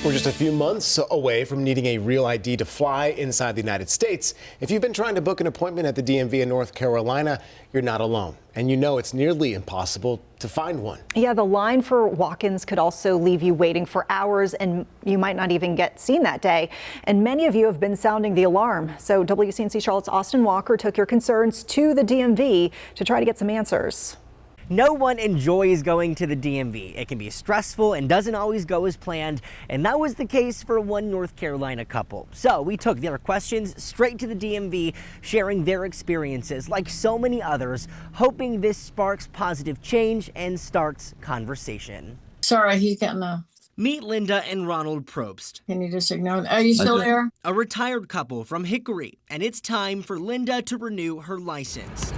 We're just a few months away from needing a real ID to fly inside the United States. If you've been trying to book an appointment at the DMV in North Carolina, you're not alone. And you know it's nearly impossible to find one. Yeah, the line for walk-ins could also leave you waiting for hours, and you might not even get seen that day. And many of you have been sounding the alarm. So WCNC Charlotte's Austin Walker took your concerns to the DMV to try to get some answers. No one enjoys going to the DMV. It can be stressful and doesn't always go as planned, and that was the case for one North Carolina couple. So we took their questions straight to the DMV, sharing their experiences like so many others, hoping this sparks positive change and starts conversation. Sorry, he's getting a... Meet Linda and Ronald Probst. Can you just ignore them? Are you still there? A retired couple from Hickory, and it's time for Linda to renew her license.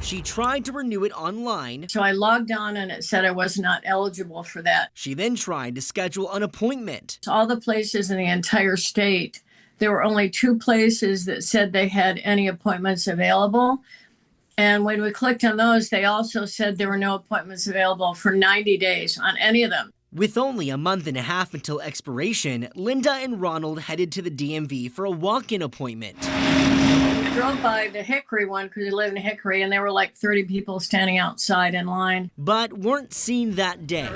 She tried to renew it online. So I logged on and it said I was not eligible for that. She then tried to schedule an appointment. All the places in the entire state, there were only 2 places that said they had any appointments available. And when we clicked on those, they also said there were no appointments available for 90 days on any of them. With only a month and a half until expiration, Linda and Ronald headed to the DMV for a walk-in appointment. I drove by the Hickory one because I live in Hickory, and there were like 30 people standing outside in line. But weren't seen that day.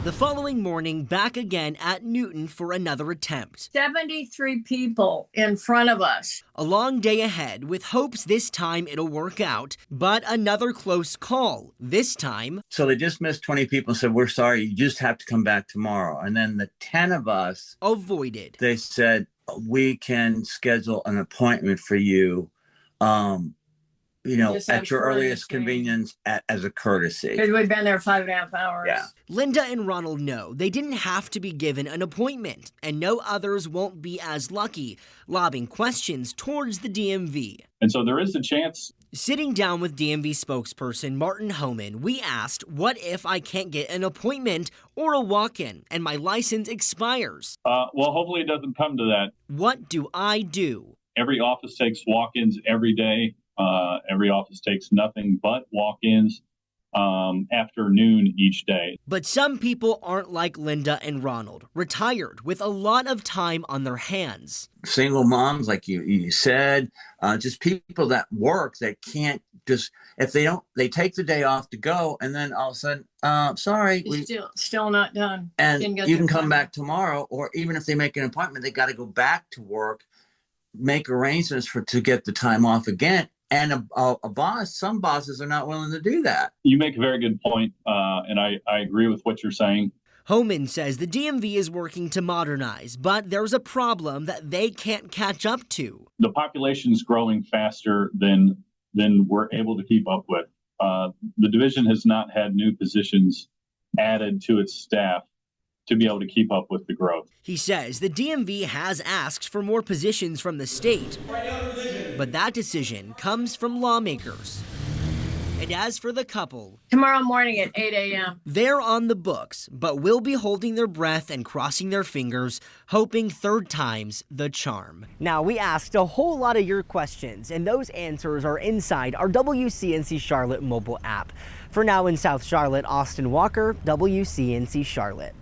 The following morning, back again at Newton for another attempt. 73 people in front of us. A long day ahead with hopes this time it'll work out, but another close call, this time. So they just missed 20 people and said, we're sorry, you just have to come back tomorrow. And then the 10 of us avoided. They said, we can schedule an appointment for you, at your earliest convenience as a courtesy. Because we've been there 5.5 hours. Yeah. Linda and Ronald know they didn't have to be given an appointment, and no others won't be as lucky, lobbing questions towards the DMV. And so there is a chance. Sitting down with DMV spokesperson Martin Homan, we asked, what if I can't get an appointment or a walk-in and my license expires? Well, hopefully it doesn't come to that. What do I do? Every office takes walk-ins every day. Every office takes nothing but walk-ins after noon each day. But some people aren't like Linda and Ronald, retired with a lot of time on their hands. Single moms, like you said, just people that work that can't just, if they don't, they take the day off to go, and then all of a sudden, sorry. Still not done. And you can come back tomorrow, or even if they make an appointment, they got to go back to work, make arrangements to get the time off again. And some bosses are not willing to do that. You make a very good point, and I agree with what you're saying. Homan says the DMV is working to modernize, but there's a problem that they can't catch up to. The population's growing faster than we're able to keep up with. The division has not had new positions added to its staff to be able to keep up with the growth. He says the DMV has asked for more positions from the state, but that decision comes from lawmakers. And as for the couple, tomorrow morning at 8 a.m. They're on the books, but will be holding their breath and crossing their fingers, hoping third time's the charm. Now, we asked a whole lot of your questions, and those answers are inside our WCNC Charlotte mobile app. For now in South Charlotte, Austin Walker, WCNC Charlotte.